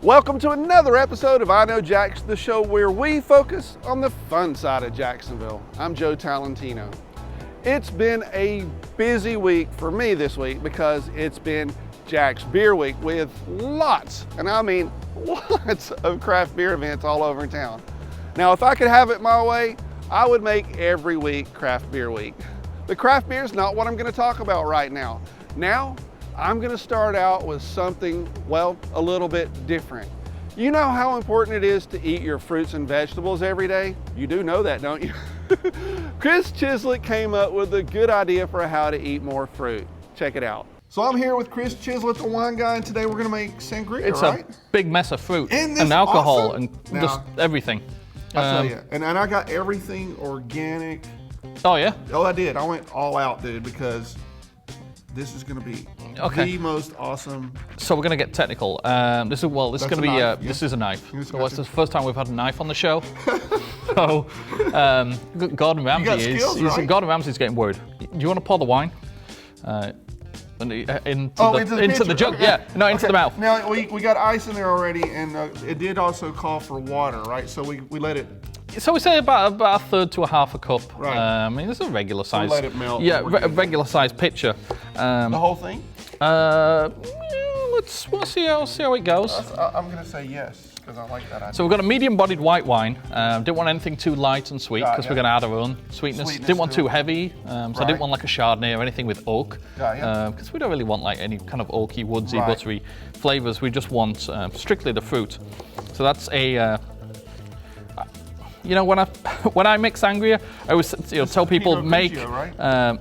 Welcome to another episode of I Know Jax, the show where we focus on the fun side of Jacksonville. I'm Joe Talentino. It's been a busy week for me this week because it's been Jax Beer Week with lots, and I mean lots of craft beer events all over town. Now, if I could have it my way, I would make every week Craft Beer Week. But craft beer is not what I'm going to talk about right now. Now, I'm going to start out with something, well, a little bit different. You know how important it is to eat your fruits and vegetables every day? You do know that, don't you? Chris Chislett came up with a good idea for how to eat more fruit. Check it out. So I'm here with Chris Chislett, the wine guy, and today we're going to make sangria, It's right? a big mess of fruit Isn't and this alcohol awesome? and Now, just everything. I tell you, and I got everything organic. Oh yeah? Oh, I did. I went all out, dude, because this is going to be the most awesome. So we're going to get technical. This is going to be this is a knife. So it's the first time we've had a knife on the show. So Gordon Ramsay Gordon Ramsay's getting worried. Do you want to pour the wine? Into the jug, okay. into the mouth. Now we got ice in there already, and it did also call for water, right? So we let it. So we say about a third to a half a cup. Right. I mean, this is a regular size. Let it melt. Yeah, a regular size pitcher. The whole thing. We'll see how it goes. I'm gonna say yes because I like that idea. So we've got a medium-bodied white wine. Didn't want anything too light and sweet because we're going to add our own sweetness. Didn't want too heavy, so I didn't want like a Chardonnay or anything with oak. Because we don't really want like any kind of oaky, woodsy, buttery flavors. We just want strictly the fruit. So that's a. When I make sangria, I always tell people make. Right?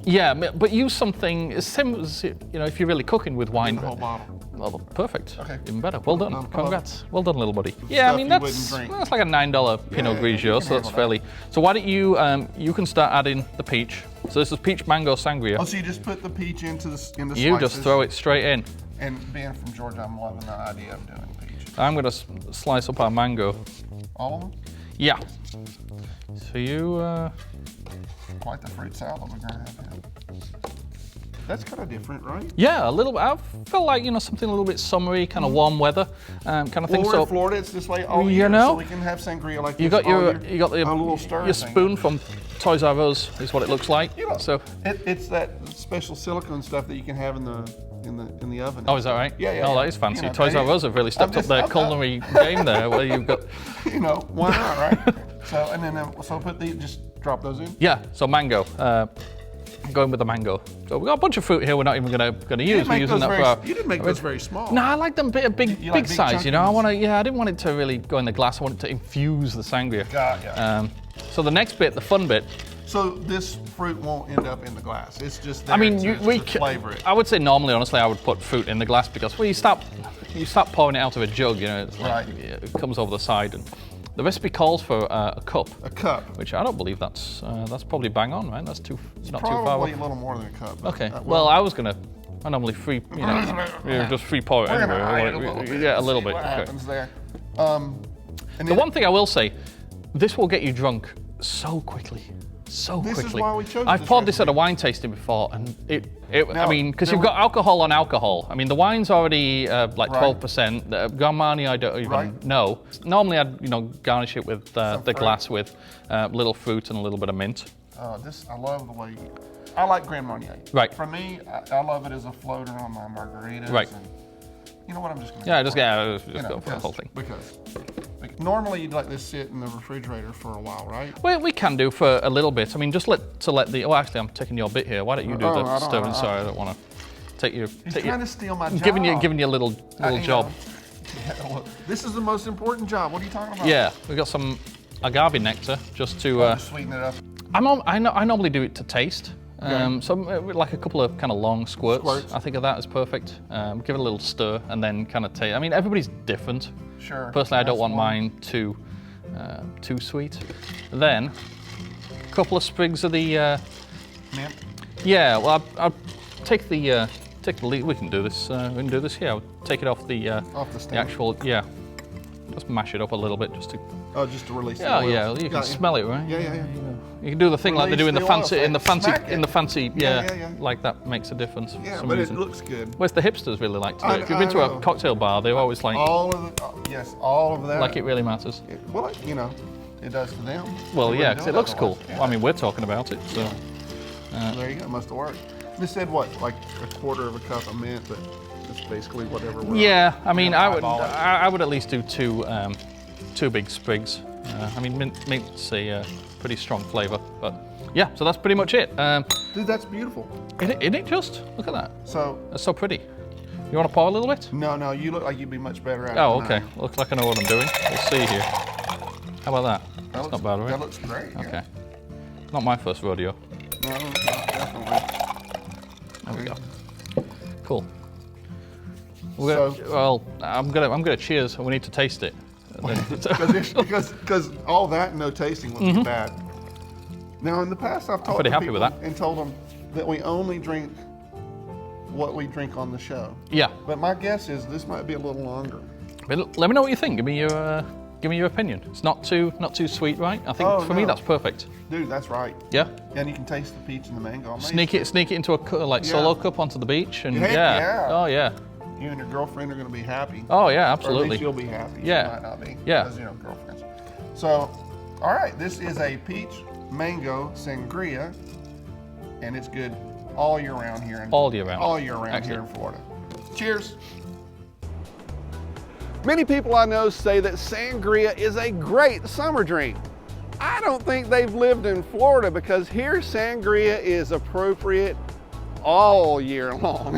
Yeah, but use something as similar as, if you're really cooking with wine. The whole bottle. Well, perfect. Okay. Even better. Well done. Congrats. Well done, little buddy. Yeah, I mean, that's like a $9 Pinot Grigio, so that's fairly. So why don't you can start adding the peach. So this is peach mango sangria. Oh, so you just put the peach into the slices? You just throw it straight in. And being from Georgia, I'm loving the idea of doing peach. I'm going to slice up our mango. All of them? Yeah. So you... Quite the fruit salad we're going to have here. That's kind of different, right? Yeah, a little bit. I felt like, something a little bit summery, kind of warm weather kind of thing. Well, we're in Florida, it's this way all year, so we can have sangria like this. You got your spoon from Toys R Us is what it looks like. So it's that special silicone stuff that you can have in the oven. Oh, is that right? Yeah. Oh, that is fancy. Toys R Us have really stepped up their culinary game there, where you've got. Why not, right? So just drop those in. Yeah. So mango. Going with the mango. So we've got a bunch of fruit here we're not even going to use. We're using that for our... You didn't make those very small. No, I like them big size, I didn't want it to really go in the glass. I wanted to infuse the sangria. Got ya. So the next bit, the fun bit. So this fruit won't end up in the glass. It's just there to flavor it. I would say normally, honestly, I would put fruit in the glass because you start pouring it out of a jug, it's like, it comes over the side. And the recipe calls for a cup. A cup. Which I don't believe that's probably bang on, right? That's not too far. Probably a little more than a cup. Okay. Well, I normally just free pour it anyway. Yeah, a little bit. What happens there? The one thing I will say, this will get you drunk so quickly. This is why we chose I've poured this at a wine tasting before, and because you've got alcohol on alcohol. I mean, the wine's already 12%. The Grand Marnier, I don't even know. Normally, I'd garnish it with the glass with little fruit and a little bit of mint. I love the way. I like Grand Marnier. Right. For me, I love it as a floater on my margaritas. Right. And you know what? I'm just going to. Yeah, just go for the whole thing. Because normally you'd let this sit in the refrigerator for a while, right? Well, we can do for a little bit. I mean, just let the. Oh, actually, I'm taking your bit here. Why don't you do the stirring? Sorry, I don't want to take your. He's trying to steal my job. Giving you a little job. This is the most important job. What are you talking about? Yeah, we've got some agave nectar just to sweeten it up. I normally do it to taste. So like a couple of kind of long squirts. I think of that as perfect. Give it a little stir and then kind of taste. I mean, everybody's different. Sure. Personally, I don't want mine too sweet. Then a couple of sprigs of the mint. Yeah. Well, I'll take the lead. We can do this. We can do this here. I'll take it off the off the stem. The actual just mash it up a little bit just to. Oh, just to release the Yeah, oils. yeah. You can smell it, right? Yeah. You can do the thing like they do in the fancy, Yeah. like that makes a difference. For Yeah, some but reason. it looks good. Whereas the hipsters really like to do it. If you've been to know. a cocktail bar, they're always like, All of that. like it really matters. Well, you know, it does to them. Well, They yeah, wouldn't because do it looks cool. otherwise. Yeah. Well, I mean, we're talking about it, so. There you go. Must have worked. This said what, like a quarter of a cup of mint, but it's basically whatever. Yeah, I mean, I eyeball it. would at least do two big sprigs. I mean, mint's a pretty strong flavour, but yeah. So that's pretty much it. Dude, that's beautiful. Isn't it just? Look at that. So. That's so pretty. You want to pour a little bit? No, you look like you'd be much better at it. Oh, than I okay. am. Looks like I know what I'm doing. We'll see here. How about that? That That's looks, not bad, right? That looks great. Yeah. Okay. Not my first rodeo. No, definitely. There we go. Cool. Well, I'm gonna cheers. We need to taste it. Because all that and no tasting would be bad. Now, in the past, I've talked pretty to happy people with that. and told them that we only drink what we drink on the show. Yeah. But my guess is this might be a little longer. But let me know what you think. Give me your opinion. It's not too sweet, right? I think for me no. that's perfect. Dude, that's right. Yeah. And you can taste the peach and the mango. Sneak it into a solo cup onto the beach, and Heck yeah. Oh yeah. You and your girlfriend are going to be happy. Oh yeah, Or at absolutely. least you'll be happy. Yeah. She might not be. Yeah. Because, you know, girlfriends. So, all right, this is a peach mango sangria, and it's good all year round here. All year round. All year round Excellent. here in Florida. Cheers. Many people I know say that sangria is a great summer drink. I don't think they've lived in Florida, because here sangria is appropriate all year long.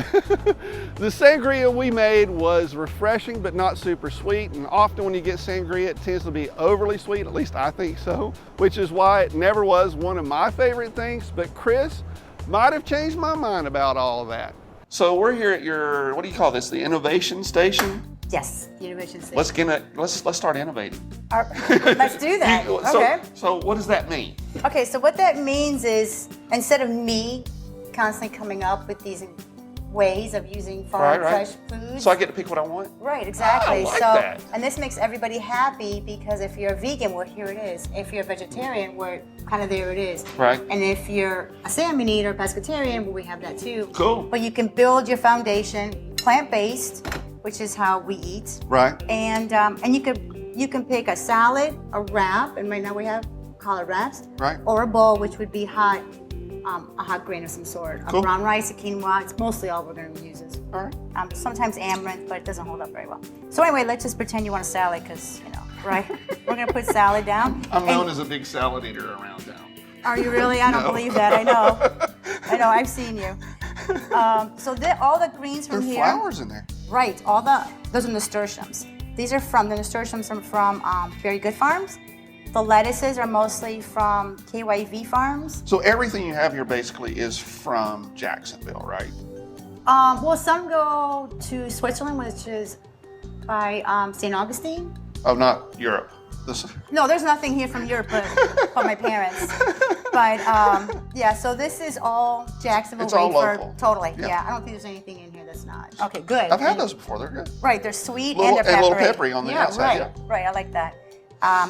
The sangria we made was refreshing but not super sweet, and often when you get sangria it tends to be overly sweet, at least I think so, which is why it never was one of my favorite things, but Chris might have changed my mind about all of that. So we're here at your, what do you call this, the innovation station? Yes, the innovation station. Let's start innovating. Let's do that. Okay. So what does that mean? Okay, so what that means is, instead of me constantly coming up with these ways of using farm fresh foods. So I get to pick what I want? Right, exactly. I like that. And this makes everybody happy, because if you're a vegan, well, here it is. If you're a vegetarian, well, kind of there it is. Right. And if you're a salmon eater, pescatarian, well, we have that too. Cool. But you can build your foundation plant-based, which is how we eat. Right. And you can pick a salad, a wrap, and right now we have collard wraps. Right. Or a bowl, which would be hot, a hot grain of some sort. Cool. A brown rice, a quinoa. It's mostly all we're going to use. All right. Sometimes amaranth, but it doesn't hold up very well. So anyway, let's just pretend you want a salad, because right. We're going to put salad down. I'm known as a big salad eater around town. Are you really? I don't believe that. I know. I've seen you. So all the greens from There are here. flowers in there. Right, those are nasturtiums. These are the nasturtiums are from Very Good Farms. The lettuces are mostly from KYV Farms. So everything you have here basically is from Jacksonville, right? Well, some go to Switzerland, which is by St. Augustine. Oh, not Europe. No, there's nothing here from Europe but my parents. But yeah, so this is all Jacksonville. It's all Wafer, local. Totally, Yeah. yeah. I don't think there's anything in here that's not. Okay, good. I've had those before. They're good. Right, they're sweet Little- and they're and a peppery. little peppery on the outside, Right, right, I like that.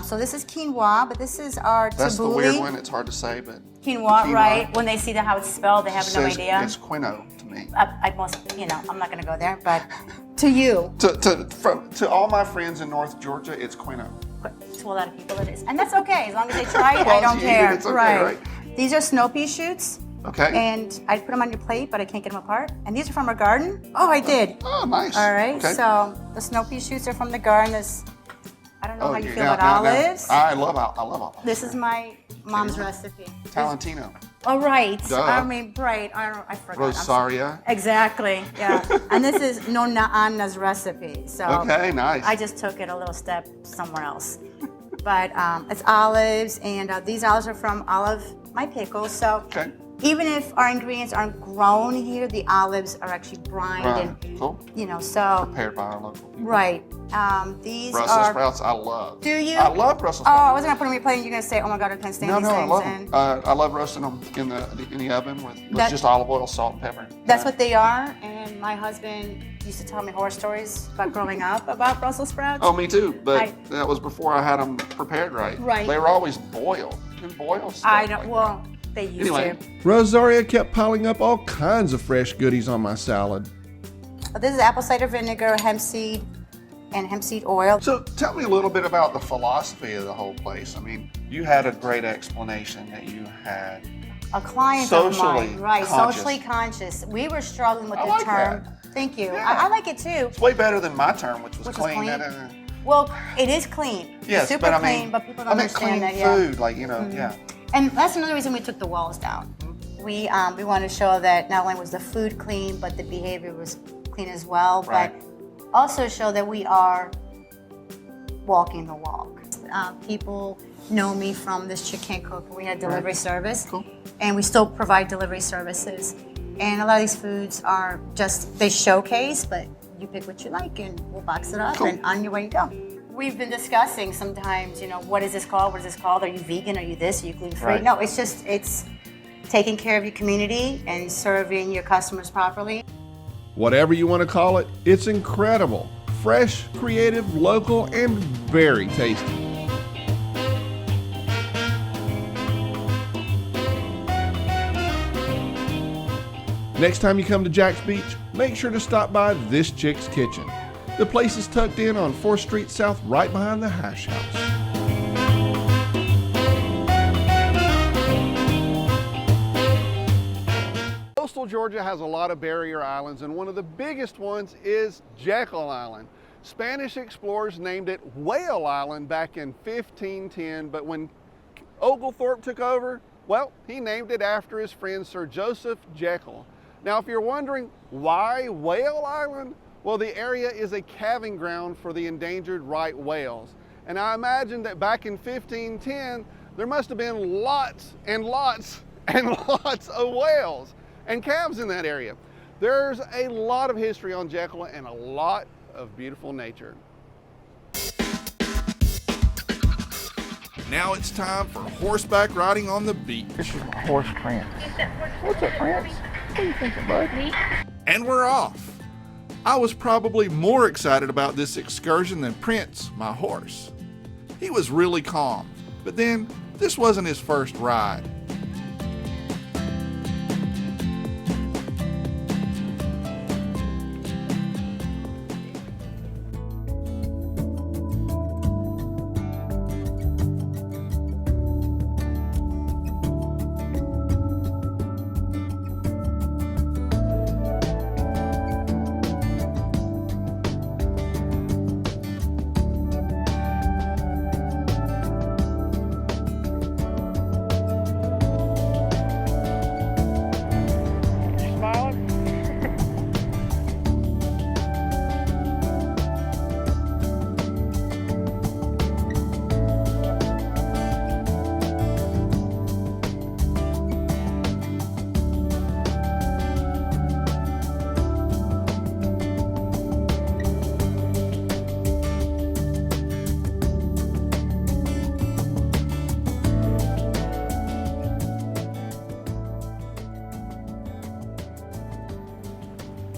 So this is quinoa, but this is our That's the tabbouleh. weird one. It's hard to say, but Quinoa, right? When they see how it's spelled, they have no says idea. it's quino to me. I most, I'm not going to go there, but to you, To all my friends in North Georgia, it's quino. to a lot of people it is. And that's okay, as long as they try it, As long I as don't you eat it, care. it's okay, right? These are snow pea shoots. Okay. And I put them on your plate, but I can't get them apart. And these are from our garden. Oh, I did. Oh, nice. All right, Okay. so the snow pea shoots are from the garden. I don't know how you feel now- about now- now, olives. I love olives. This is my mom's recipe. Talentino. Oh, right. Duh. I mean, right. I forgot. Rosaria. Exactly, yeah. And this is Nonna Anna's recipe. So Okay, nice. I just took it a little step somewhere else. But it's olives, and these olives are from my pickles. So Okay. even if our ingredients aren't grown here, the olives are actually brined and, Cool. so. Prepared by our local people. Right. These Brussels are. sprouts, I love. Do you? I love Brussels Oh, I sprouts. wasn't gonna put them on your plate and you're gonna say, oh my God, I can't stand No, these I things. love And them. I love roasting them in the oven with just olive oil, salt, and pepper. that's what they are, and my husband used to tell me horror stories about growing up about Brussels sprouts. Oh, me too, but that was before I had them prepared right. Right. They were always boiled. And boiled stuff I know. like Well, they used to. Rosaria kept piling up all kinds of fresh goodies on my salad. This is apple cider vinegar, hemp seed, and hemp seed oil. So tell me a little bit about the philosophy of the whole place. I mean, you had a great explanation that you had. A client Socially of mine, right? conscious. Socially conscious. We were struggling with I the like term. that. Thank you. Yeah. I like it too. It's way better than my term, which was clean. Well, it is clean. Yes, Super but I clean, mean, but people I don't meant understand clean that. food, like, you know, yeah. And that's another reason we took the walls down. We wanted to show that not only was the food clean, but the behavior was clean as well. Right. But also show that we are walking the walk. People know me from this chicken cook. We had delivery service, and we still provide delivery services. And a lot of these foods are just, they showcase, but you pick what you like and we'll box it up and on your way you go. We've been discussing sometimes, you know, what is this called? What is this called? Are you vegan? Are you this? Are you gluten-free? Right. No, it's just, it's taking care of your community and serving your customers properly. Whatever you want to call it, it's incredible. Fresh, creative, local, and very tasty. Next time you come to Jack's Beach, make sure to stop by this chick's kitchen. The place is tucked in on 4th Street South, right behind the Hash House. Coastal Georgia has a lot of barrier islands, and one of the biggest ones is Jekyll Island. Spanish explorers named it Whale Island back in 1510, but when Oglethorpe took over, well, he named it after his friend Sir Joseph Jekyll. Now, if you're wondering why Whale Island, well, the area is a calving ground for the endangered right whales. And I imagine that back in 1510, there must have been lots and lots and lots of whales and calves in that area. There's a lot of history on Jekyll and a lot of beautiful nature. Now it's time for horseback riding on the beach. This is my horse Prince. What's up, Prince? What are you thinking, bud? And we're off. I was probably more excited about this excursion than Prince, my horse. He was really calm, but then this wasn't his first ride.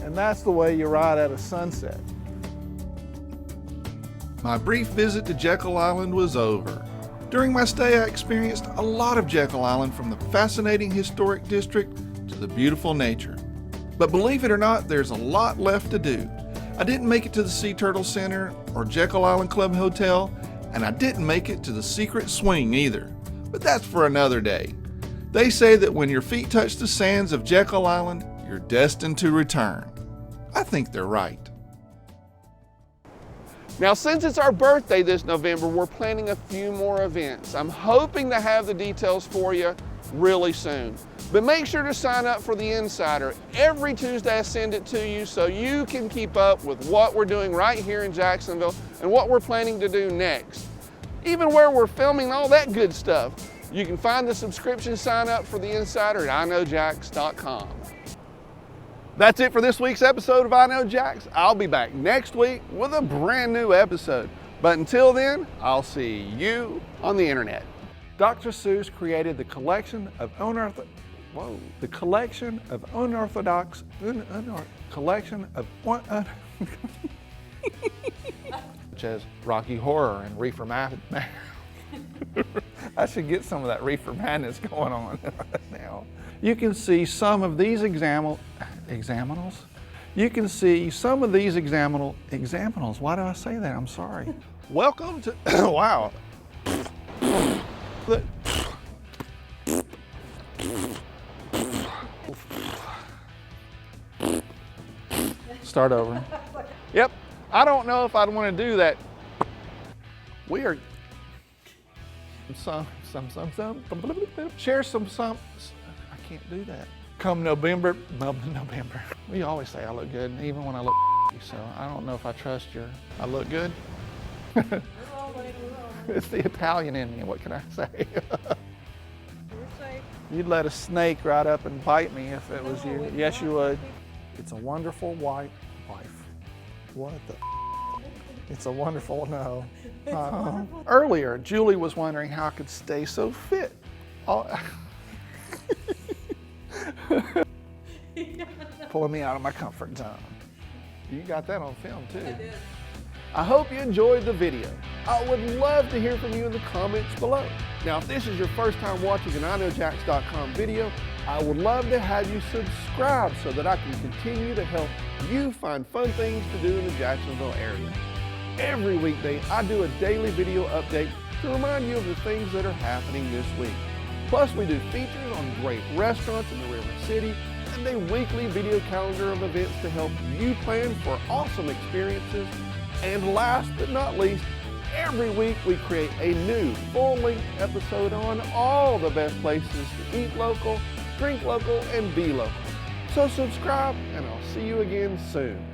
And that's the way you ride at a sunset. My brief visit to Jekyll Island was over. During my stay, I experienced a lot of Jekyll Island, from the fascinating historic district to the beautiful nature. But believe it or not, there's a lot left to do. I didn't make it to the Sea Turtle Center or Jekyll Island Club Hotel, and I didn't make it to the Secret Swing either. But that's for another day. They say that when your feet touch the sands of Jekyll Island, you're destined to return. I think they're right. Now, since it's our birthday this November, we're planning a few more events. I'm hoping to have the details for you really soon. But make sure to sign up for the Insider. Every Tuesday I send it to you so you can keep up with what we're doing right here in Jacksonville and what we're planning to do next. Even where we're filming all that good stuff. You can find the subscription sign up for the Insider at iknowjax.com. That's it for this week's episode of I Know Jax. I'll be back next week with a brand new episode. But until then, I'll see you on the internet. Dr. Seuss created the collection of unorthodox. collection of such as Rocky Horror and Reefer Madness. I should get some of that Reefer Madness going on now. You can see some of these examinals. You can see some of these examinals. Why do I say that? I'm sorry. Welcome to, wow. Start over. Yep, I don't know if I'd want to do that. We are share some. I can't do that. Come November. We always say I look good, even when I look. So I don't know if I trust your. I look good. It's the Italian in me. What can I say? You'd let a snake right up and bite me if it was you. Yes, you would. It's a wonderful white wife. What the? It's a wonderful no. Earlier, Julie was wondering how I could stay so fit. Pulling me out of my comfort zone. You got that on film too. I did. I hope you enjoyed the video. I would love to hear from you in the comments below. Now, if this is your first time watching an iknowjax.com video, I would love to have you subscribe so that I can continue to help you find fun things to do in the Jacksonville area. Every weekday, I do a daily video update to remind you of the things that are happening this week. Plus, we do features on great restaurants in the River City and a weekly video calendar of events to help you plan for awesome experiences. And last but not least, every week we create a new full-length episode on all the best places to eat local, drink local, and be local. So subscribe, and I'll see you again soon.